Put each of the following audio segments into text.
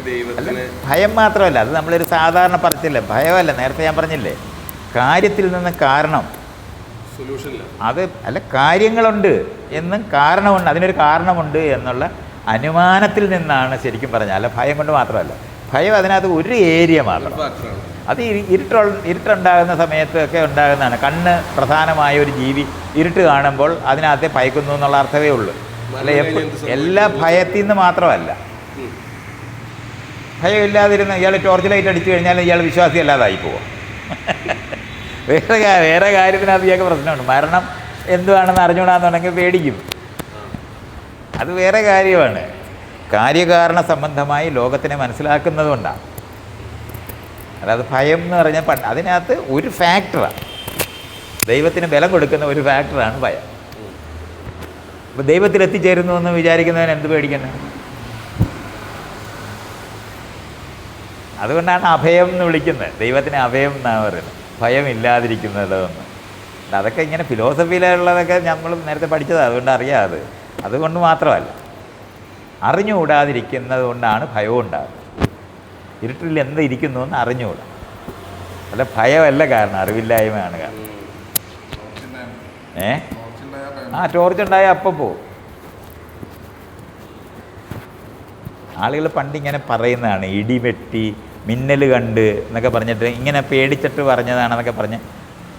ദൈവത്തിന് ഭയം മാത്രമല്ല, അത് നമ്മളൊരു സാധാരണ പറച്ചില്ല, ഭയമല്ല. നേരത്തെ ഞാൻ പറഞ്ഞില്ലേ, കാര്യത്തിൽ നിന്ന് കാരണം, അത് അല്ല, കാര്യങ്ങളുണ്ട് എന്നും കാരണമുണ്ട്, അതിനൊരു കാരണമുണ്ട് എന്നുള്ള അനുമാനത്തിൽ നിന്നാണ് ശരിക്കും പറഞ്ഞാൽ. അല്ല, ഭയം കൊണ്ട് മാത്രമല്ല. ഭയം അതിനകത്ത് ഒരു ഏരിയ മാത്രം. അത് ഇരുട്ടുണ്ടാകുന്ന സമയത്തൊക്കെ ഉണ്ടാകുന്നതാണ്. കണ്ണ് പ്രധാനമായ ഒരു ജീവി ഇരുട്ട് കാണുമ്പോൾ അതിനകത്തെ ഭയക്കുന്നു എന്നുള്ള അർത്ഥമേ ഉള്ളൂ. അല്ല, എല്ലാ ഭയത്തിൽ നിന്ന് മാത്രമല്ല. ഭയം ഇല്ലാതിരുന്ന ഇയാൾ ടോർച്ച് ലൈറ്റ് അടിച്ചു കഴിഞ്ഞാൽ ഇയാൾ വിശ്വാസി അല്ലാതായി പോകും. വേറെ കാര്യത്തിനകത്ത് ഇയാൾക്ക് പ്രശ്നമുണ്ട്. മരണം എന്തുവാണെന്ന് അറിഞ്ഞുകൂടാന്നുണ്ടെങ്കിൽ പേടിക്കും. അത് വേറെ കാര്യമാണ്. കാര്യകാരണ സംബന്ധമായി ലോകത്തിനെ മനസ്സിലാക്കുന്നത് കൊണ്ടാണ്. അതായത് ഭയം എന്ന് പറഞ്ഞാൽ അതിനകത്ത് ഒരു ഫാക്ടറാണ്, ദൈവത്തിന് ബലം കൊടുക്കുന്ന ഒരു ഫാക്ടറാണ് ഭയം. അപ്പോൾ ദൈവത്തിൽ എത്തിച്ചേരുന്നു എന്ന് വിചാരിക്കുന്നവന് എന്ത് പേടിക്കണം? അതുകൊണ്ടാണ് അഭയം എന്ന് വിളിക്കുന്നത്. ദൈവത്തിന് അഭയം എന്നാണ് പറയുന്നത്, ഭയമില്ലാതിരിക്കുന്നതെന്ന്. അതൊക്കെ ഇങ്ങനെ ഫിലോസഫിയിലുള്ളതൊക്കെ നമ്മൾ നേരത്തെ പഠിച്ചതാണ്, അതുകൊണ്ട് അറിയാം. അതുകൊണ്ട് മാത്രമല്ല, അറിഞ്ഞുകൂടാതിരിക്കുന്നത് കൊണ്ടാണ് ഭയവും ഉണ്ടാകുന്നത്. ഇരുട്ടിൽ എന്ത് ഇരിക്കുന്നു എന്ന് അറിഞ്ഞുകൂടാ. അല്ല, ഭയമല്ല കാരണം, അറിവില്ലായ്മയാണ് കാരണം. ടോർച്ചുണ്ടായ അപ്പം പോവും. ആളുകൾ പണ്ടിങ്ങനെ പറയുന്നതാണ്, ഇടിവെട്ടി മിന്നൽ കണ്ട് എന്നൊക്കെ പറഞ്ഞിട്ട് ഇങ്ങനെ പേടിച്ചിട്ട് പറഞ്ഞതാണെന്നൊക്കെ പറഞ്ഞ്.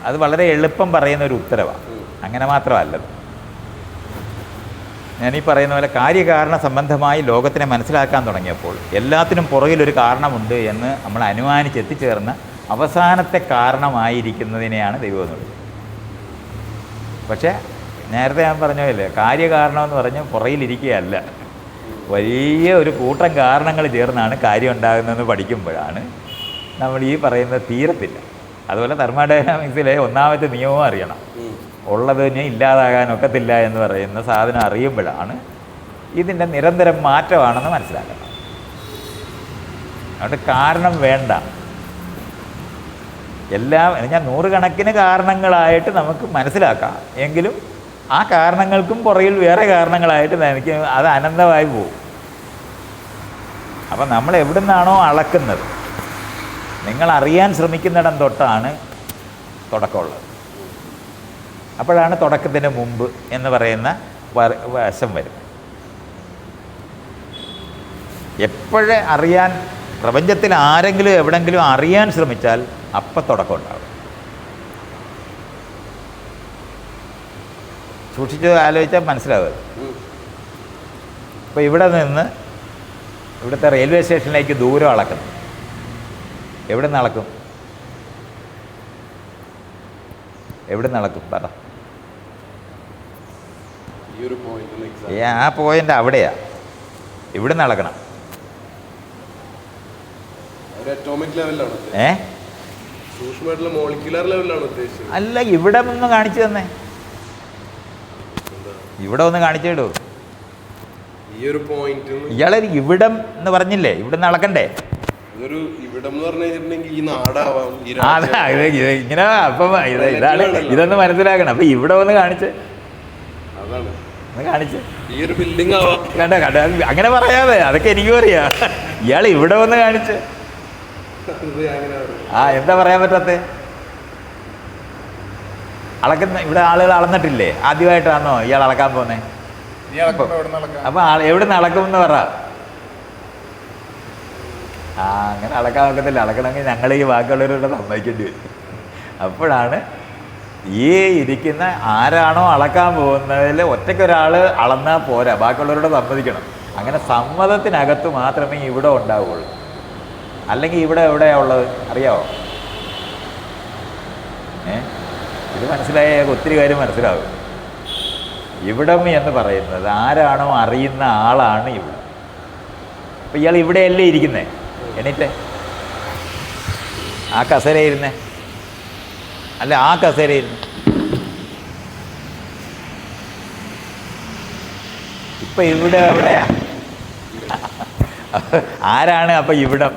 അത് വളരെ എളുപ്പം പറയുന്ന ഒരു ഉത്തരവാണ്. അങ്ങനെ മാത്രമല്ലത്. ഞാനീ പറയുന്ന പോലെ കാര്യകാരണ സംബന്ധമായി ലോകത്തിനെ മനസ്സിലാക്കാൻ തുടങ്ങിയപ്പോൾ എല്ലാത്തിനും പുറകിലൊരു കാരണമുണ്ട് എന്ന് നമ്മൾ അനുമാനിച്ചെത്തിച്ചേർന്ന അവസാനത്തെ കാരണമായിരിക്കുന്നതിനെയാണ് ദൈവം എന്ന് വിളിക്കുന്നത്. പക്ഷേ നേരത്തെ ഞാൻ പറഞ്ഞല്ലേ, കാര്യകാരണം എന്ന് പറഞ്ഞ് പുറകിലിരിക്കുകയല്ല, വലിയ ഒരു കൂട്ടം കാരണങ്ങൾ ചേർന്നാണ് കാര്യം ഉണ്ടാകുന്നതെന്ന് പഠിക്കുമ്പോഴാണ് നമ്മൾ ഈ പറയുന്നത് തീരത്തില്ല. അതുപോലെ തെർമോഡൈനാമിക്സിലെ ഒന്നാമത്തെ നിയമവും അറിയണം. ഉള്ളതിന് ഇല്ലാതാകാനൊക്കത്തില്ല എന്ന് പറയുന്ന സാധനം അറിയുമ്പോഴാണ് ഇതിൻ്റെ നിരന്തരം മാറ്റമാണെന്ന് മനസ്സിലാക്കണം. അതുകൊണ്ട് കാരണം വേണ്ട. ഞാൻ നൂറുകണക്കിന് കാരണങ്ങളായിട്ട് നമുക്ക് മനസ്സിലാക്കാം. എങ്കിലും ആ കാരണങ്ങൾക്കും പുറകിൽ വേറെ കാരണങ്ങളായിട്ട് എനിക്ക് അത് അനന്തമായി പോകും. അപ്പം നമ്മൾ എവിടെ നിന്നാണോ അളക്കുന്നത്, നിങ്ങൾ അറിയാൻ ശ്രമിക്കുന്നിടം തൊട്ടാണ് തുടക്കമുള്ളത്. അപ്പോഴാണ് തുടക്കത്തിന് മുമ്പ് എന്ന് പറയുന്ന വശം വരും. എപ്പോഴേ അറിയാൻ, പ്രപഞ്ചത്തിൽ ആരെങ്കിലും എവിടെങ്കിലും അറിയാൻ ശ്രമിച്ചാൽ അപ്പം തുടക്കം ഉണ്ടാകും. സൂക്ഷിച്ച് ആലോചിച്ചാൽ മനസ്സിലാവുക. ഇപ്പോൾ ഇവിടെ നിന്ന് ഇവിടുത്തെ റെയിൽവേ സ്റ്റേഷനിലേക്ക് ദൂരം അളക്കുന്നു. എവിടെ നിന്ന് അളക്കും? എവിടെ നിന്ന് അളക്കും? പറ. ആ പോയിന്റ് അവിടെയാ. ഇവിടെ നിന്ന് അളക്കണം. അല്ല, ഇവിടെ ഒന്ന് കാണിച്ചു തന്നെ. ഇവിടെ ഒന്ന് കാണിച്ചിടൂ. ഇയാളെ ഇവിടം എന്ന് പറഞ്ഞില്ലേ, ഇവിടെ നിന്ന് അളക്കണ്ടേ? ഇങ്ങനെ അപ്പം ഇതാണ്, ഇതൊന്ന് മനസ്സിലാക്കണം. അപ്പൊ ഇവിടെ ഒന്ന് കാണിച്ച് കാണിച്ച് കണ്ട കണ്ട അങ്ങനെ പറയാതെ, അതൊക്കെ എനിക്കും അറിയാം. ഇയാൾ ഇവിടെ വന്ന് കാണിച്ച് എന്താ പറയാൻ പറ്റാത്ത? അളക്കുന്ന ഇവിടെ ആളുകൾ അളന്നിട്ടില്ലേ? ആദ്യമായിട്ടാണോ ഇയാൾ അളക്കാൻ പോന്നെ? അപ്പൊ എവിടെ നിന്ന് അളക്കുമെന്ന് പറ. അങ്ങനെ അളക്കാൻ നോക്കത്തില്ല. അളക്കണമെങ്കിൽ ഞങ്ങൾ ഈ ബാക്കിയുള്ളവരോട് സമ്മതിക്കേണ്ടി വരും. അപ്പോഴാണ് ഈ ഇരിക്കുന്ന ആരാണോ അളക്കാൻ പോകുന്നതിൽ ഒറ്റയ്ക്കൊരാൾ അളന്നാൽ പോരാ, ബാക്കിയുള്ളവരോട് സമ്മതിക്കണം. അങ്ങനെ സമ്മതത്തിനകത്ത് മാത്രമേ ഇവിടെ ഉണ്ടാവുകയുള്ളൂ. അല്ലെങ്കിൽ ഇവിടെ എവിടെയാണ് ഉള്ളത് അറിയാമോ? ഇത് മനസ്സിലായ ഒത്തിരി കാര്യം മനസ്സിലാവും. ഇവിടം എന്ന് പറയുന്നത് ആരാണോ അറിയുന്ന ആളാണ് ഇവിടെ. അപ്പം ഇയാൾ ഇവിടെയല്ലേ ഇരിക്കുന്നേ? എണീറ്റേ ആ കസേരയിരുന്നേ, അല്ല ആ കസേരയിരുന്നേ. ഇപ്പം ഇവിടെ എവിടെയാ? ആരാണ് അപ്പം ഇവിടം?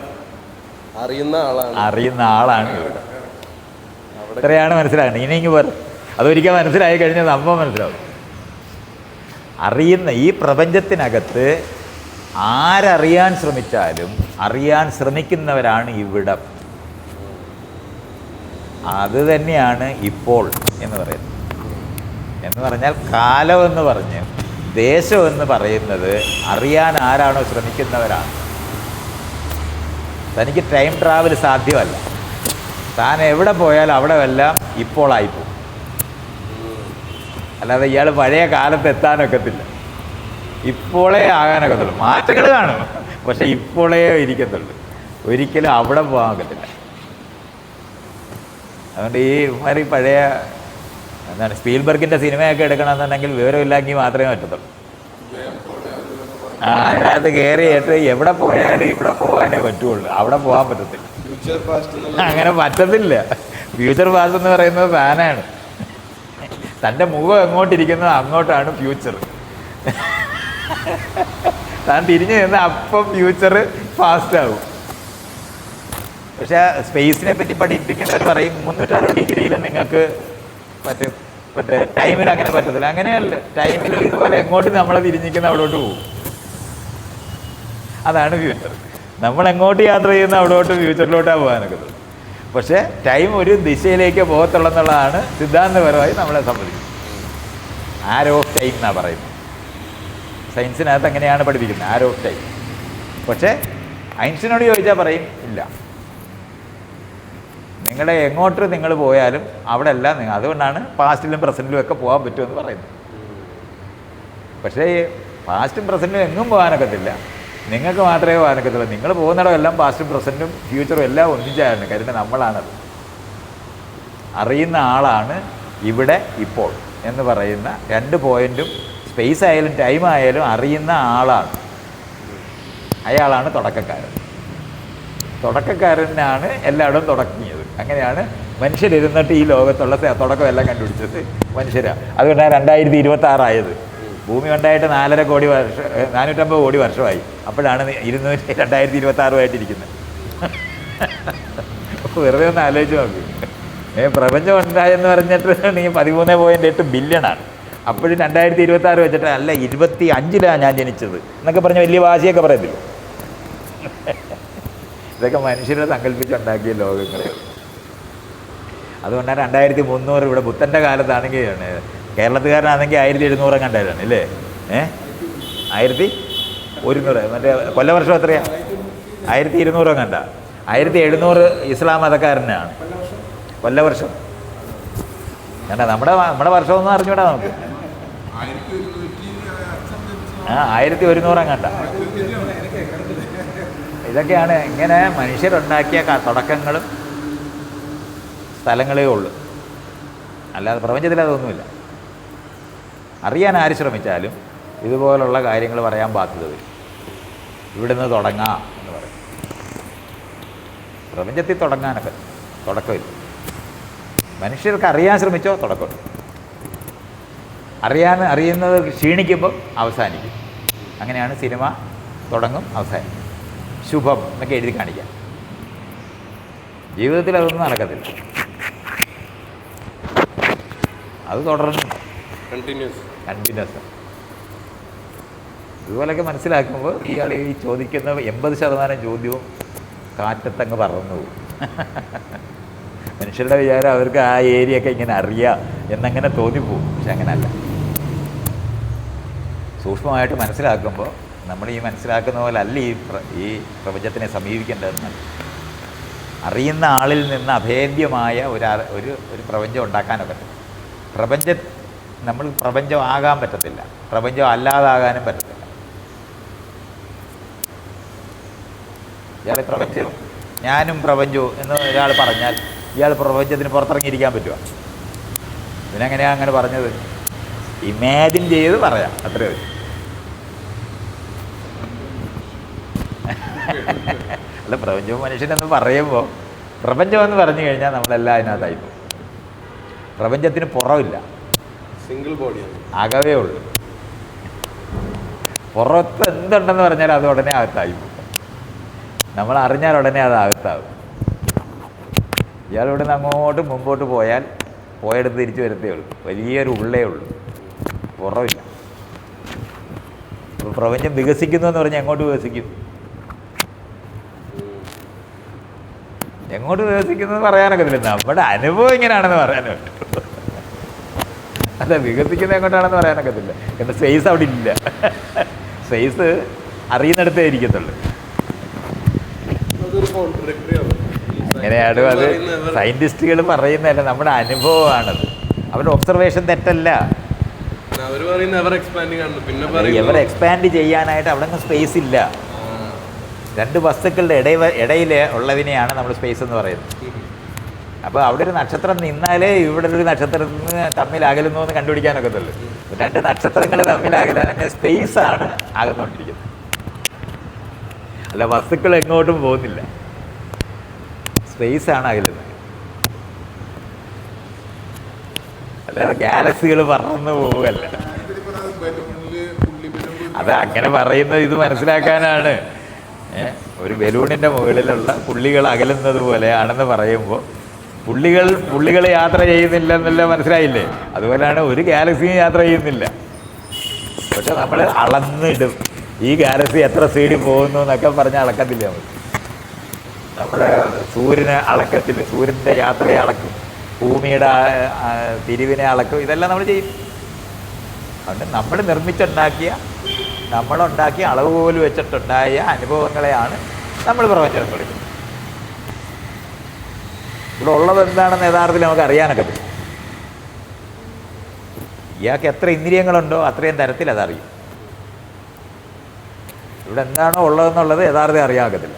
അറിയുന്ന ആളാണ് ഇവിടം. ഇത്രയാണ് മനസ്സിലാകണം. ഇനി പറ, അതൊരിക്കൽ മനസ്സിലായി കഴിഞ്ഞാൽ സംഭവം മനസ്സിലാവും. അറിയുന്ന ഈ പ്രപഞ്ചത്തിനകത്ത് ആരറിയാൻ ശ്രമിച്ചാലും അറിയാൻ ശ്രമിക്കുന്നവരാണ് ഇവിടം. അത് തന്നെയാണ് ഇപ്പോൾ എന്ന് പറയുന്നത്. എന്ന് പറഞ്ഞാൽ കാലം എന്ന് പറഞ്ഞ് ദേശം എന്ന് പറയുന്നത് അറിയാൻ ആരാണോ ശ്രമിക്കുന്നവരാണ്. തനിക്ക് ടൈം ട്രാവൽ സാധ്യമല്ല. താൻ എവിടെ പോയാലും അവിടെ എല്ലാം ഇപ്പോളായിപ്പോവും. അല്ലാതെ ഇയാൾ പഴയ കാലത്ത് എത്താനൊക്കത്തില്ല. ഇപ്പോളേ ആകാനൊക്കത്തുള്ളൂ. മാറ്റങ്ങൾ കാണും, പക്ഷെ ഇപ്പോളേ ഇരിക്കത്തുള്ളൂ. ഒരിക്കലും അവിടെ പോകാൻ ഒക്കത്തില്ല. അതുകൊണ്ട് ഈ പഴയ എന്താണ് സ്പീൽബർഗിൻ്റെ സിനിമയൊക്കെ എടുക്കണമെന്നുണ്ടെങ്കിൽ വിവരമില്ലെങ്കിൽ മാത്രമേ പറ്റത്തുള്ളൂ. അതിനകത്ത് കയറിയിട്ട് എവിടെ പോയാലും ഇവിടെ പോകാനേ പറ്റുള്ളൂ, അവിടെ പോകാൻ പറ്റത്തില്ല. അങ്ങനെ പറ്റത്തില്ല. ഫ്യൂച്ചർ പാസ്റ്റ് എന്ന് പറയുന്നത് ഫാനാണ്. തൻ്റെ മുഖം എങ്ങോട്ടിരിക്കുന്നത് അങ്ങോട്ടാണ് ഫ്യൂച്ചർ. താൻ തിരിഞ്ഞു നിന്ന് അപ്പം ഫ്യൂച്ചർ ഫാസ്റ്റ് ആവും. പക്ഷെ സ്പേസിനെ പറ്റി പഠിപ്പിക്കുന്നവർ പറയും 360 ഡിഗ്രിയിൽ നിങ്ങൾക്ക് മറ്റേ ടൈമിൽ അങ്ങനെ പറ്റത്തില്ല. അങ്ങനെയല്ല, ടൈമിൽ ഇതുപോലെ എങ്ങോട്ട് നമ്മളെ തിരിഞ്ഞിരിക്കുന്ന അവിടോട്ട് പോകും. അതാണ് ഫ്യൂച്ചർ. നമ്മൾ എങ്ങോട്ട് യാത്ര ചെയ്യുന്ന അവിടോട്ട് ഫ്യൂച്ചറിലോട്ടാണ് പോകാനൊക്കെ. പക്ഷേ ടൈം ഒരു ദിശയിലേക്ക് പോകത്തുള്ളൂ എന്നുള്ളതാണ് സിദ്ധാന്തപരമായി നമ്മളെ സംബന്ധിക്കുന്നത്. ആരോ ഓഫ് ടൈം എന്നാണ് പറയുന്നത്. സയൻസിനകത്ത് അങ്ങനെയാണ് പഠിപ്പിക്കുന്നത്, ആരോ ഓഫ് ടൈം. പക്ഷേ ഐൻസ്റ്റീനോട് ചോദിച്ചാൽ പറയും ഇല്ല, നിങ്ങളെ എങ്ങോട്ട് നിങ്ങൾ പോയാലും അവിടെ എല്ലാം നിങ്ങൾ, അതുകൊണ്ടാണ് പാസ്റ്റിലും പ്രസൻറ്റിലും ഒക്കെ പോകാൻ പറ്റുമെന്ന് പറയുന്നത്. പക്ഷേ പാസ്റ്റും പ്രസൻറ്റിലും എങ്ങും പോകാനൊക്കത്തില്ല, നിങ്ങൾക്ക് മാത്രമേ പോകാനൊക്കത്തുള്ളൂ. നിങ്ങൾ പോകുന്നിടമെല്ലാം പാസ്റ്റും പ്രസൻറ്റും ഫ്യൂച്ചറും എല്ലാം ഒന്നിച്ചാണ്. കാര്യം നമ്മളാണത്. അറിയുന്ന ആളാണ് ഇവിടെ ഇപ്പോൾ എന്ന് പറയുന്ന 2 പോയിൻറ്റും സ്പേസ് ആയാലും ടൈം ആയാലും അറിയുന്ന ആളാണ്. അയാളാണ് തുടക്കക്കാരൻ. തുടക്കക്കാരനാണ് എല്ലായിടവും തുടങ്ങിയത്. അങ്ങനെയാണ് മനുഷ്യരിരുന്നിട്ട് ഈ ലോകത്തുള്ള തുടക്കമെല്ലാം കണ്ടുപിടിച്ചത് മനുഷ്യരാണ്. അതുകൊണ്ടാണ് 2026 ആയത്. ഭൂമി ഉണ്ടായിട്ട് 450 കോടി വർഷമായി. അപ്പോഴാണ് 2026 വെറുതെ ഒന്ന് ആലോചിച്ച് നോക്കി. പ്രപഞ്ചം ഉണ്ടായെന്ന് പറഞ്ഞിട്ടുണ്ടെങ്കിൽ 13.8 ബില്യണാണ്. അപ്പോഴും 2026 വെച്ചിട്ട് അല്ല 25-ലാണ് ഞാൻ ജനിച്ചത് എന്നൊക്കെ പറഞ്ഞ് വലിയ വാശിയൊക്കെ പറയത്തില്ല. ഇതൊക്കെ മനുഷ്യരെ സങ്കല്പിച്ചുണ്ടാക്കിയ ലോകങ്ങളെ. അതുകൊണ്ടാണ് 2300 ഇവിടെ ബുദ്ധൻ്റെ കാലത്താണെങ്കിൽ കേരളത്തുകാരനാണെങ്കിൽ 1700 കണ്ടായിരുന്നു അല്ലേ? 1100. മറ്റേ കൊല്ലവർഷം എത്രയാണ്? 1200 കണ്ട. 1700 ഇസ്ലാം മതക്കാരനാണ് കൊല്ലവർഷം. കണ്ട നമ്മുടെ വർഷമൊന്നും അറിഞ്ഞൂടാ നമുക്ക്. 1100 കണ്ട. ഇതൊക്കെയാണ് ഇങ്ങനെ മനുഷ്യരുണ്ടാക്കിയ തുടക്കങ്ങളും സ്ഥലങ്ങളേ ഉള്ളൂ. അല്ലാതെ പ്രപഞ്ചത്തിൽ അതൊന്നുമില്ല. അറിയാൻ ആര് ശ്രമിച്ചാലും ഇതുപോലുള്ള കാര്യങ്ങൾ പറയാൻ ബാധ്യത വരും. ഇവിടെ നിന്ന് തുടങ്ങാം എന്ന് പറയും. പ്രപഞ്ചത്തിൽ തുടങ്ങാനൊക്കെ തുടക്കമില്ല. മനുഷ്യർക്ക് അറിയാൻ ശ്രമിച്ചോ തുടക്കമുണ്ട്. അറിയുന്നത് ക്ഷീണിക്കുമ്പോൾ അവസാനിക്കും. അങ്ങനെയാണ് സിനിമ തുടങ്ങും അവസാനിക്കും. ശുഭം എന്നൊക്കെ എഴുതി കാണിക്കാം. ജീവിതത്തിൽ അതൊന്നും നടക്കത്തില്ല. അത് തുടർന്ന് കണ്ടിന്യൂസ്. ഇതുപോലൊക്കെ മനസ്സിലാക്കുമ്പോൾ ഇയാൾ ഈ ചോദിക്കുന്ന 80% ചോദ്യവും കാറ്റത്തങ്ങ് പറന്നു പോകും. മനുഷ്യരുടെ വിചാരം അവർക്ക് ആ ഏരിയയൊക്കെ ഇങ്ങനെ അറിയാം എന്നങ്ങനെ തോന്നിപ്പോവും. പക്ഷെ അങ്ങനെയല്ല. സൂക്ഷ്മമായിട്ട് മനസ്സിലാക്കുമ്പോൾ നമ്മൾ ഈ മനസ്സിലാക്കുന്ന പോലെ അല്ല ഈ പ്രപഞ്ചത്തിനെ സമീപിക്കേണ്ടതെന്ന്. അറിയുന്ന ആളിൽ നിന്ന് അഭേദ്യമായ ഒരു പ്രപഞ്ചം ഉണ്ടാക്കാനൊക്കെ. നമ്മൾ പ്രപഞ്ചം ആകാൻ പറ്റത്തില്ല, പ്രപഞ്ചം അല്ലാതാകാനും പറ്റത്തില്ല. ഇയാൾ പ്രപഞ്ചം ഞാനും പ്രപഞ്ചവും എന്ന് ഒരാൾ പറഞ്ഞാൽ ഇയാൾ പ്രപഞ്ചത്തിന് പുറത്തിറങ്ങിയിരിക്കാൻ പറ്റുമോ? ഇതിനെങ്ങനെയാണ് അങ്ങനെ പറഞ്ഞത്? ഇമാജിൻ ചെയ്ത് പറയാം, അത്രേ വരും. അല്ല, പ്രപഞ്ചവും മനുഷ്യനെന്ന് പറയുമ്പോൾ പ്രപഞ്ചമെന്ന് പറഞ്ഞു കഴിഞ്ഞാൽ നമ്മളെല്ലാം അതിനകത്തായിപ്പോൾ. പ്രപഞ്ചത്തിന് പുറമില്ല, സിംഗിൾ ബോഡിയാണ്, അകവേ ഉള്ളൂ. പുറത്ത് എന്തുണ്ടെന്ന് പറഞ്ഞാൽ അത് ഉടനെ അകത്തായിപ്പോൾ. നമ്മൾ അറിഞ്ഞാൽ ഉടനെ അത് അകത്താവും. ഇയാളിവിടെ നിന്ന് അങ്ങോട്ട് മുമ്പോട്ട് പോയാൽ പോയെടുത്ത് തിരിച്ചു വരത്തേ ഉള്ളൂ. വലിയൊരു ഉള്ളേ ഉള്ളൂ, പുറമില്ല. അപ്പോൾ പ്രപഞ്ചം വികസിക്കുന്നു എന്ന് പറഞ്ഞാൽ എങ്ങോട്ട് വികസിക്കും? എങ്ങോട്ട് വികസിക്കുന്നത് പറയാനൊക്കത്തില്ല, നമ്മുടെ അനുഭവം ഇങ്ങനെയാണെന്ന് പറയാനേ പറ്റും. അല്ല, വികസിക്കുന്നത് എങ്ങോട്ടാണെന്ന് പറയാനൊക്കത്തില്ല. കാരണം സ്പേസ് അവിടെ ഇല്ല. സ്പേസ് അറിയുന്നിടത്തേ ഇരിക്കത്തുള്ളൂ. അങ്ങനെയാണ് അത് സയൻറ്റിസ്റ്റുകൾ പറയുന്നതല്ല, നമ്മുടെ അനുഭവമാണത്. അവരുടെ ഒബ്സർവേഷൻ തെറ്റല്ല. എവർ എക്സ്പാൻഡ് ചെയ്യാനായിട്ട് അവിടെ സ്പേസ് ഇല്ല. രണ്ട് വസ്തുക്കളുടെ ഇടയിൽ ഉള്ളതിനെയാണ് നമ്മൾ സ്പേസ് എന്ന് പറയുന്നത്. അപ്പോൾ അവിടെ ഒരു നക്ഷത്രം നിന്നാലേ ഇവിടെ ഒരു നക്ഷത്രത്തിന് തമ്മിൽ അകലുന്നു എന്ന് കണ്ടുപിടിക്കാനൊക്കത്തുള്ളൂ. രണ്ട് നക്ഷത്രങ്ങൾ തമ്മിൽ അകലാൻ സ്പേസാണ് അകന്നുകൊണ്ടിരിക്കുന്നത്. അല്ല, വസ്തുക്കൾ എങ്ങോട്ടും പോകുന്നില്ല, സ്പേസാണ് അകലുന്നത്. അല്ലാതെ ഗാലക്സികൾ പറന്നു പോവുകയല്ല. അത് അങ്ങനെ പറയുന്നത് ഇത് മനസ്സിലാക്കാനാണ്. ഒരു ബലൂണിൻ്റെ മുകളിലുള്ള പുള്ളികൾ അകലുന്നത് പോലെയാണെന്ന് പറയുമ്പോൾ പുള്ളികൾ യാത്ര ചെയ്യുന്നില്ല എന്നല്ല മനസ്സിലായില്ലേ? അതുപോലെയാണ് ഒരു ഗാലക്സിയും യാത്ര ചെയ്യുന്നില്ല. പക്ഷെ നമ്മൾ അളന്നിടും, ഈ ഗാലക്സി എത്ര സ്പീഡിൽ പോകുന്നു എന്നൊക്കെ പറഞ്ഞ് അളക്കത്തില്ല. നമ്മുടെ സൂര്യനെ അളക്കത്തില്ല, സൂര്യൻ്റെ യാത്രയെ അളക്കും, ഭൂമിയുടെ തിരിവിനെ അളക്കും, ഇതെല്ലാം നമ്മൾ ചെയ്യും. അതുകൊണ്ട് നമ്മൾ നമ്മളുണ്ടാക്കിയ അളവ് പോലും വെച്ചിട്ടുണ്ടായ അനുഭവങ്ങളെയാണ് നമ്മൾ പ്രപഞ്ചം വിളിക്കുന്നത്. ഇവിടെ ഉള്ളത് എന്താണെന്ന് യഥാർത്ഥത്തിൽ നമുക്ക് അറിയാനൊക്കെ പറ്റും. ഇയാൾക്ക് എത്ര ഇന്ദ്രിയങ്ങളുണ്ടോ അത്രയും തരത്തിൽ അതറിയും. ഇവിടെ എന്താണോ ഉള്ളതെന്നുള്ളത് യഥാർത്ഥത്തിൽ അറിയാക്കത്തില്ല.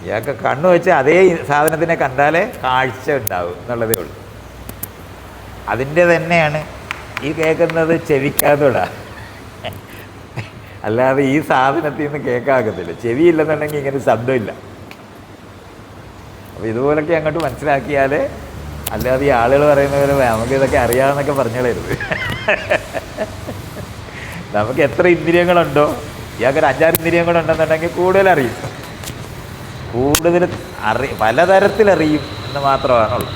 ഇയാൾക്ക് കണ്ണു വെച്ച് അതേ സാധനത്തിനെ കണ്ടാലേ കാഴ്ച ഉണ്ടാവും എന്നുള്ളതേ ഉള്ളൂ. അതിൻ്റെ തന്നെയാണ് ഈ കേൾക്കുന്നത് ചെവിക്കാത്തോടാ, അല്ലാതെ ഈ സാധനത്തിൽ നിന്ന് കേൾക്കാക്കത്തില്ല. ചെവിയില്ലെന്നുണ്ടെങ്കിൽ ഇങ്ങനെ ശബ്ദമില്ല. അപ്പോൾ ഇതുപോലൊക്കെ അങ്ങോട്ട് മനസ്സിലാക്കിയാൽ, അല്ലാതെ ഈ ആളുകൾ പറയുന്ന പോലെ നമുക്ക് ഇതൊക്കെ അറിയാമെന്നൊക്കെ പറഞ്ഞോളരുത്. നമുക്ക് എത്ര ഇന്ദ്രിയങ്ങളുണ്ടോ, ഇയാൾക്കൊരു 5-6 ഇന്ദ്രിയങ്ങളുണ്ടെന്നുണ്ടെങ്കിൽ കൂടുതൽ അറിയും, കൂടുതൽ പലതരത്തിലറിയും എന്ന് മാത്രമാണുള്ളത്.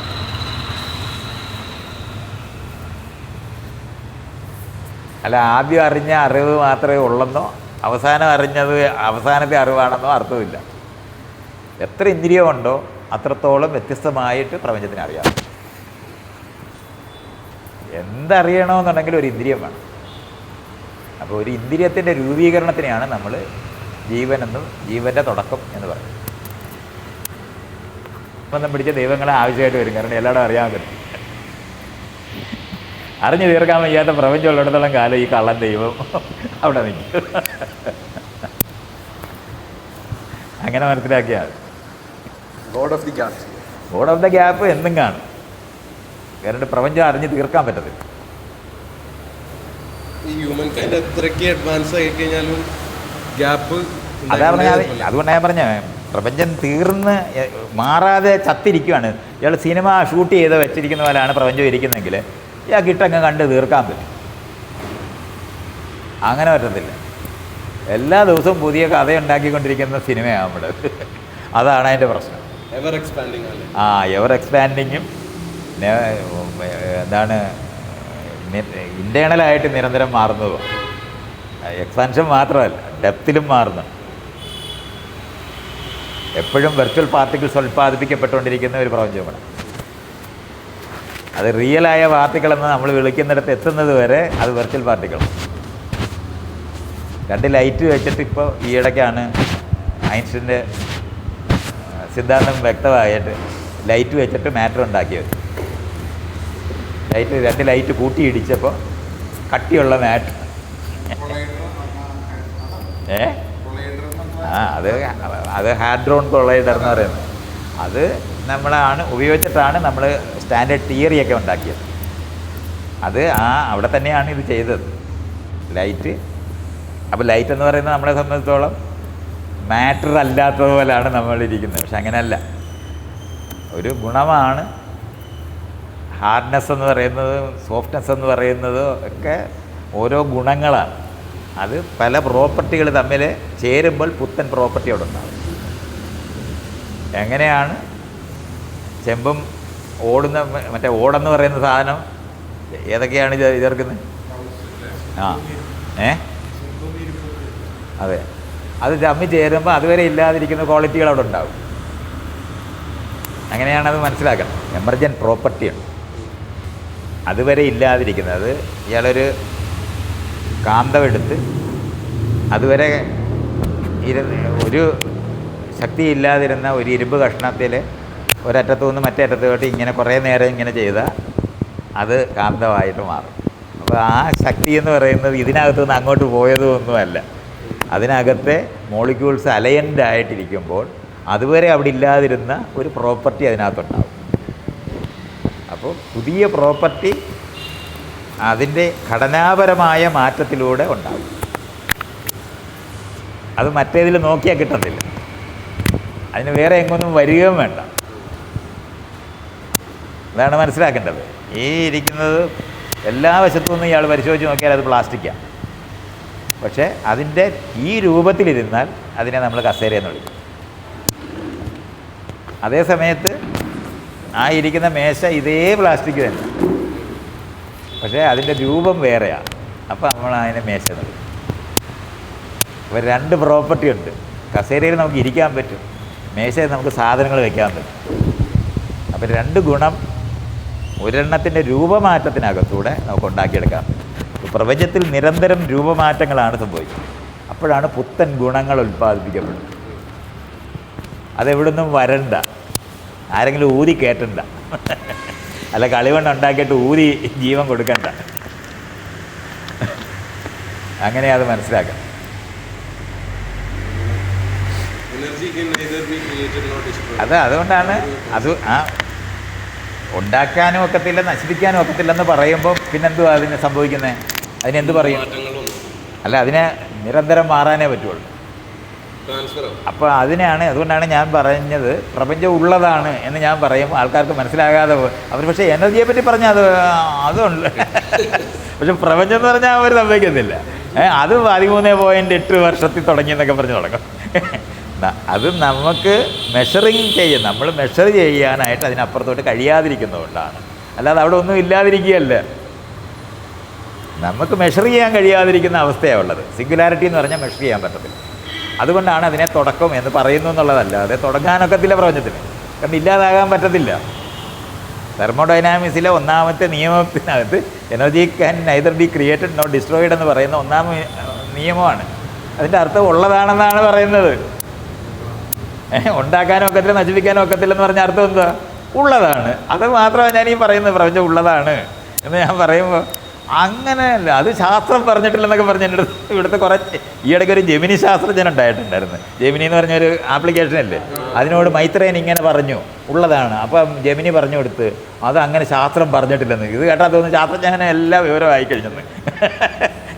അല്ല, ആദ്യം അറിഞ്ഞ അറിവ് മാത്രമേ ഉള്ളെന്നോ അവസാനം അറിഞ്ഞത് അവസാനത്തെ അറിവാണെന്നോ അർത്ഥമില്ല. എത്ര ഇന്ദ്രിയമുണ്ടോ അത്രത്തോളം വ്യത്യസ്തമായിട്ട് പ്രപഞ്ചത്തിന് അറിയാം. എന്തറിയണമെന്നുണ്ടെങ്കിൽ ഒരു ഇന്ദ്രിയം വേണം. അപ്പോൾ ഒരു ഇന്ദ്രിയത്തിൻ്റെ രൂപീകരണത്തിനെയാണ് നമ്മൾ ജീവൻ്റെ തുടക്കം എന്ന് പറയുന്നത്. ഒന്നും പിടിച്ച ദൈവങ്ങളെ ആവശ്യമായിട്ട് വരും, കാരണം എല്ലായിടും അറിയാൻ പറ്റും. അറിഞ്ഞു തീർക്കാൻ വയ്യാത്ത പ്രപഞ്ചം ഉള്ളിടത്തോളം കാലം ഈ കള്ളൻ ദൈവം അവിടെ നിൽക്കും. അങ്ങനെ മനസ്സിലാക്കിയാൽ ഗോഡ് ഓഫ് ദ ഗ്യാപ്പ് എന്നും കാണും. കാരണം പ്രപഞ്ചം അറിഞ്ഞ് തീർക്കാൻ പറ്റത്തില്ല. ഈ ഹ്യൂമൻ കൈൻഡ് എത്രയ്ക്ക് അഡ്വാൻസ് ആയി കഴിഞ്ഞാലും ഗ്യാപ്പ്. അതുകൊണ്ടാണ് ഞാൻ പറഞ്ഞ പ്രപഞ്ചം തീർന്ന് മാറാതെ ചത്തിരിക്കുകയാണ്. ഇയാൾ സിനിമ ഷൂട്ട് ചെയ്ത് വെച്ചിരിക്കുന്ന പോലെയാണ് പ്രപഞ്ചം ഇരിക്കുന്നതെങ്കിൽ ഇയാൾക്ക് ഇട്ടങ്ങ് കണ്ട് തീർക്കാൻ പറ്റും. അങ്ങനെ പറ്റത്തില്ല. എല്ലാ ദിവസവും പുതിയ കഥയുണ്ടാക്കിക്കൊണ്ടിരിക്കുന്ന സിനിമയാണ് നമ്മുടെ. അതാണ് അതിൻ്റെ പ്രശ്നം. എവർ എക്സ്പാൻഡിങ് അല്ലേ? എവർ എക്സ്പാൻഡിങ്ങും എന്താണ് ഇൻറ്റേണലായിട്ട് നിരന്തരം മാറുന്നതും. എക്സ്പാൻഷൻ മാത്രമല്ല, ഡെപ്തിലും മാറുന്നു. എപ്പോഴും വെർച്വൽ പാർട്ടിക്കിൾസ് ഉൽപ്പാദിപ്പിക്കപ്പെട്ടുകൊണ്ടിരിക്കുന്ന ഒരു പ്രപഞ്ചമാണ്. അത് റിയലായ പാർട്ടിക്കിളെന്ന് നമ്മൾ വിളിക്കുന്നിടത്ത് എത്തുന്നത് വരെ അത് വെർച്വൽ പാർട്ടിക്കിൾ. 2 ലൈറ്റ് വെച്ചിട്ട് ഇപ്പോൾ ഈയിടയ്ക്കാണ് ഐൻസ്റ്റീൻ്റെ സിദ്ധാന്തം വ്യക്തമായിട്ട് ലൈറ്റ് വെച്ചിട്ട് മാറ്റർ ഉണ്ടാക്കിയത്. 2 ലൈറ്റ് കൂട്ടിയിടിച്ചപ്പോൾ കട്ടിയുള്ള മാറ്റർ. അത് ഹാഡ്രോൺ കൊളൈഡർ എന്ന് പറയുന്നത്. അത് നമ്മളാണ് ഉപയോഗിച്ചിട്ടാണ് നമ്മൾ സ്റ്റാൻഡേർഡ് തിയറിയൊക്കെ ഉണ്ടാക്കിയത്. അത് അവിടെ തന്നെയാണ് ഇത് ചെയ്തത്, ലൈറ്റ്. അപ്പോൾ ലൈറ്റ് എന്ന് പറയുന്നത് നമ്മളെ സംബന്ധിച്ചിടത്തോളം മാറ്റർ അല്ലാത്തതുപോലെയാണ് നമ്മളിരിക്കുന്നത്. പക്ഷെ അങ്ങനെയല്ല, ഒരു ഗുണമാണ്. ഹാർഡ്നെസ് എന്ന് പറയുന്നത്, സോഫ്റ്റ്നെസ് എന്ന് പറയുന്നത് ഒക്കെ ഓരോ ഗുണങ്ങളാണ്. അത് പല പ്രോപ്പർട്ടികൾ തമ്മിൽ ചേരുമ്പോൾ പുത്തൻ പ്രോപ്പർട്ടി അവിടെ ഉണ്ടാകും. എങ്ങനെയാണ് ചെമ്പും മറ്റേ ഓടെന്ന് പറയുന്ന സാധനം ഏതൊക്കെയാണ് ചേർക്കുന്നത്? അതെ, അത് തമ്മിൽ ചേരുമ്പോൾ അതുവരെ ഇല്ലാതിരിക്കുന്ന ക്വാളിറ്റികൾ അവിടെ ഉണ്ടാകും. അങ്ങനെയാണത് മനസ്സിലാക്കണം. എമർജൻറ്റ് പ്രോപ്പർട്ടിയാണ് അതുവരെ ഇല്ലാതിരിക്കുന്നത്. അത് ഇയാളൊരു കാന്തമെടുത്ത് അതുവരെ ഒരു ശക്തി ഇല്ലാതിരുന്ന ഒരു ഇരുമ്പ് കഷ്ണത്തിൽ ഒരറ്റത്തു നിന്ന് മറ്റേ അറ്റത്തോട്ട് ഇങ്ങനെ കുറേ നേരം ഇങ്ങനെ ചെയ്താൽ അത് കാന്തമായിട്ട് മാറും. അപ്പോൾ ആ ശക്തി എന്ന് പറയുന്നത് ഇതിനകത്തു നിന്ന് അങ്ങോട്ട് പോയതൊന്നുമല്ല. അതിനകത്തെ മോളിക്യൂൾസ് അലയൻഡ് ആയിട്ടിരിക്കുമ്പോൾ അതുവരെ അവിടെ ഇല്ലാതിരുന്ന ഒരു പ്രോപ്പർട്ടി അതിനകത്തുണ്ടാവും. അപ്പോൾ പുതിയ പ്രോപ്പർട്ടി അതിൻ്റെ ഘടനാപരമായ മാറ്റത്തിലൂടെ ഉണ്ടാകും. അത് മറ്റേതിൽ നോക്കിയാൽ കിട്ടത്തില്ല. അതിന് വേറെ എങ്ങൊന്നും വരികയും വേണ്ട. അതാണ് മനസ്സിലാക്കേണ്ടത്. ഈ ഇരിക്കുന്നത് എല്ലാ വശത്തു നിന്നും ഇയാൾ പരിശോധിച്ച് നോക്കിയാൽ അത് പ്ലാസ്റ്റിക്കാണ്. പക്ഷേ അതിൻ്റെ ഈ രൂപത്തിലിരുന്നാൽ അതിനെ നമ്മൾ കസേരയെന്ന് വിളിക്കും. അതേ സമയത്ത് ആ ഇരിക്കുന്ന മേശ ഇതേ പ്ലാസ്റ്റിക് തന്നെ, പക്ഷേ അതിൻ്റെ രൂപം വേറെയാണ്. അപ്പോൾ നമ്മൾ അതിനെ മേശ എന്ന് വിളിക്കും. അപ്പോൾ രണ്ട് പ്രോപ്പർട്ടി ഉണ്ട്. കസേരയിൽ നമുക്ക് ഇരിക്കാൻ പറ്റും, മേശയിൽ നമുക്ക് സാധനങ്ങൾ വയ്ക്കാൻ പറ്റും. അപ്പോൾ രണ്ട് ഗുണം ഒരെണ്ണത്തിൻ്റെ രൂപമാറ്റത്തിനകത്തൂടെ നമുക്ക് ഉണ്ടാക്കിയെടുക്കാൻ പറ്റും. പ്രപഞ്ചത്തിൽ നിരന്തരം രൂപമാറ്റങ്ങളാണ് സംഭവിക്കുന്നത്. അപ്പോഴാണ് പുത്തൻ ഗുണങ്ങൾ ഉൽപ്പാദിപ്പിക്കപ്പെടുന്നത്. അതെവിടുന്നും വരണ്ട, ആരെങ്കിലും ഊതി കയറ്റണ്ട, അല്ല കളിമണ്ണ് ഉണ്ടാക്കിയിട്ട് ഊതി ജീവൻ കൊടുക്കണ്ട. അങ്ങനെ അത് മനസ്സിലാക്കാം. അതുകൊണ്ടാണ് ഉണ്ടാക്കാനും ഒക്കത്തില്ല, നശിപ്പിക്കാനും ഒക്കത്തില്ലെന്ന് പറയുമ്പോൾ പിന്നെന്തുവാ അതിന് സംഭവിക്കുന്നത്? അതിനെന്ത് പറയും? അല്ല, അതിനെ നിരന്തരം മാറാനേ പറ്റുള്ളൂ. അപ്പോൾ അതുകൊണ്ടാണ് ഞാൻ പറഞ്ഞത് പ്രപഞ്ചം ഉള്ളതാണ് എന്ന് ഞാൻ പറയും. ആൾക്കാർക്ക് മനസ്സിലാകാതെ അവർ പക്ഷേ എനർജിയെ പറ്റി പറഞ്ഞാൽ അതുണ്ട്. പക്ഷെ പ്രപഞ്ചം എന്ന് പറഞ്ഞാൽ അവർ സമ്മതിക്കുന്നില്ല. അത് 13.8 വർഷത്തിൽ തുടങ്ങിയെന്നൊക്കെ പറഞ്ഞ് തുടങ്ങും. അത് നമുക്ക് നമ്മൾ മെഷർ ചെയ്യാനായിട്ട് അതിനപ്പുറത്തോട്ട് കഴിയാതിരിക്കുന്നതുകൊണ്ടാണ്. അല്ലാതെ അവിടെ ഒന്നും ഇല്ലാതിരിക്കുകയല്ല, നമുക്ക് മെഷർ ചെയ്യാൻ കഴിയാതിരിക്കുന്ന അവസ്ഥയാണ് ഉള്ളത്. സിംഗുലാരിറ്റി എന്ന് പറഞ്ഞാൽ മെഷർ ചെയ്യാൻ പറ്റത്തില്ല. അതുകൊണ്ടാണ് അതിനെ തുടക്കം എന്ന് പറയുന്നു എന്നുള്ളതല്ലാതെ തുടങ്ങാനൊക്കത്തില്ല പ്രപഞ്ചത്തിന്. കാരണം ഇല്ലാതാകാൻ പറ്റത്തില്ല. തെർമോഡൈനാമിക്സിലെ ഒന്നാമത്തെ നിയമത്തിനകത്ത് energy can neither be created not destroyed എന്ന് പറയുന്ന ഒന്നാം നിയമമാണ്. അതിൻ്റെ അർത്ഥം ഉള്ളതാണെന്നാണ് പറയുന്നത്. ഉണ്ടാക്കാനും ഒക്കത്തില്ല, നശിപ്പിക്കാനും ഒക്കത്തില്ലെന്ന് പറഞ്ഞ അർത്ഥം എന്താ? ഉള്ളതാണ്. അത് മാത്രമാണ് ഞാൻ ഈ പറയുന്നത്, പ്രപഞ്ചം ഉള്ളതാണ് എന്ന് ഞാൻ പറയുമ്പോൾ അങ്ങനെയല്ല. അത് ശാസ്ത്രം പറഞ്ഞിട്ടില്ലെന്നൊക്കെ പറഞ്ഞ് എൻ്റെ അടുത്ത് ഇവിടുത്തെ ഈയിടയ്ക്ക് ഒരു ജെമിനി ശാസ്ത്രജ്ഞൻ ഉണ്ടായിട്ടുണ്ടായിരുന്നു. ജെമിനി എന്ന് പറഞ്ഞൊരു ആപ്ലിക്കേഷനല്ലേ, അതിനോട് മൈത്രേയൻ ഇങ്ങനെ പറഞ്ഞു ഉള്ളതാണ്. അപ്പം ജെമിനി പറഞ്ഞു കൊടുത്ത് അത് അങ്ങനെ ശാസ്ത്രം പറഞ്ഞിട്ടില്ലെന്ന്. ഇത് കേട്ടാൽ തോന്നുന്നു ശാസ്ത്രജ്ഞനെ എല്ലാ വിവരവും ആയിക്കഴിഞ്ഞെന്ന്.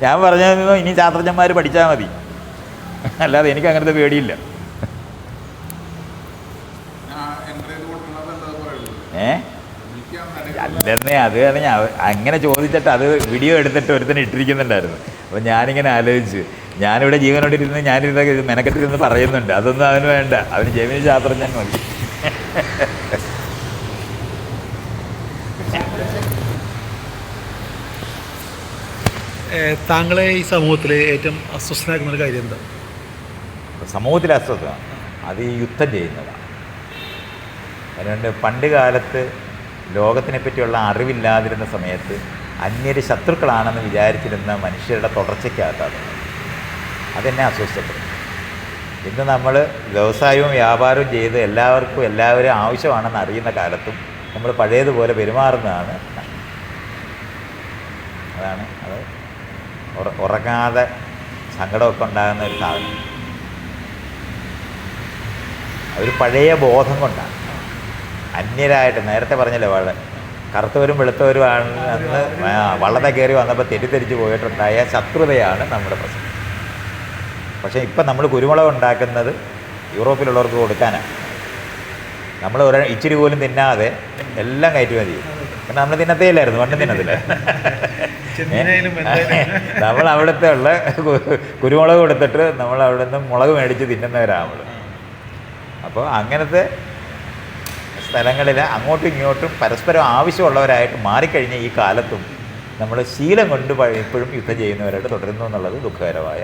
ഞാൻ പറഞ്ഞു ഇനി ശാസ്ത്രജ്ഞന്മാർ പഠിച്ചാൽ മതി, അല്ലാതെ എനിക്ക് അങ്ങനത്തെ പേടിയില്ല. അല്ലെന്നേ, അത് കാരണം ഞാൻ അങ്ങനെ ചോദിച്ചിട്ട് അത് വീഡിയോ എടുത്തിട്ട് ഒരുത്തന്നെ ഇട്ടിരിക്കുന്നുണ്ടായിരുന്നു. അപ്പോൾ ഞാനിങ്ങനെ ആലോചിച്ച്, ഞാനിവിടെ ജീവനോടിരുന്ന് ഞാനിതൊക്കെ മെനക്കെട്ടിരുന്ന് പറയുന്നുണ്ട്. അതൊന്നും അവന് വേണ്ട, അവന് ജെമിനി ശാസ്ത്രജ്ഞൻ മതി. താങ്കളെ ഈ സമൂഹത്തിൽ ഏറ്റവും അസ്വസ്ഥനാക്കുന്ന ഒരു കാര്യം എന്താ? സമൂഹത്തിലെ അസ്വസ്ഥത അത് ഈ യുദ്ധം ചെയ്യുന്നതാണ്. അതുകൊണ്ട് പണ്ട് കാലത്ത് ലോകത്തിനെ പറ്റിയുള്ള അറിവില്ലാതിരുന്ന സമയത്ത് അന്യര് ശത്രുക്കളാണെന്ന് വിചാരിച്ചിരുന്ന മനുഷ്യരുടെ തുടർച്ചയ്ക്കകത്താണ് അതെന്നെ അസ്വസ്ഥപ്പെടും. ഇന്ന് നമ്മൾ വ്യവസായവും വ്യാപാരവും ചെയ്ത് എല്ലാവരും ആവശ്യമാണെന്ന് അറിയുന്ന കാലത്തും നമ്മൾ പഴയതുപോലെ പെരുമാറുന്നതാണ്. അതാണ് അത് ഉറങ്ങാതെ സങ്കടമൊക്കെ ഉണ്ടാകുന്ന ഒരു സാധനം. ഒരു പഴയ ബോധം കൊണ്ടാണ്. അന്യരായിട്ട് നേരത്തെ പറഞ്ഞല്ലോ, കറുത്തവരും വെളുത്തവരും അന്ന് വള്ളത്തെ കയറി വന്നപ്പോൾ തെറ്റിദ്ധരിച്ച് പോയിട്ടുണ്ടായ ശത്രുതയാണ് നമ്മുടെ പ്രശ്നം. പക്ഷേ ഇപ്പം നമ്മൾ കുരുമുളക് ഉണ്ടാക്കുന്നത് യൂറോപ്പിലുള്ളവർക്ക് കൊടുക്കാനാണ്. നമ്മൾ ഇച്ചിരി പോലും തിന്നാതെ എല്ലാം കയറ്റുമതി ചെയ്യും. കാരണം നമ്മൾ തിന്നത്തേയില്ലായിരുന്നു, പണ്ടും തിന്നത്തില്ല. നമ്മൾ അവിടുത്തെ ഉള്ള കുരുമുളക് കൊടുത്തിട്ട് നമ്മൾ അവിടെ നിന്ന് മുളക് മേടിച്ച് തിന്നുന്നവരാണ് നമ്മൾ. അപ്പോൾ അങ്ങനത്തെ സ്ഥലങ്ങളിൽ അങ്ങോട്ടും ഇങ്ങോട്ടും പരസ്പരം ആവശ്യമുള്ളവരായിട്ട് മാറിക്കഴിഞ്ഞ ഈ കാലത്തും നമ്മൾ ശീലം കൊണ്ട് ഇപ്പോഴും യുദ്ധം ചെയ്യുന്നവരായിട്ട് തുടരുന്നു എന്നുള്ളത് ദുഃഖകരമായ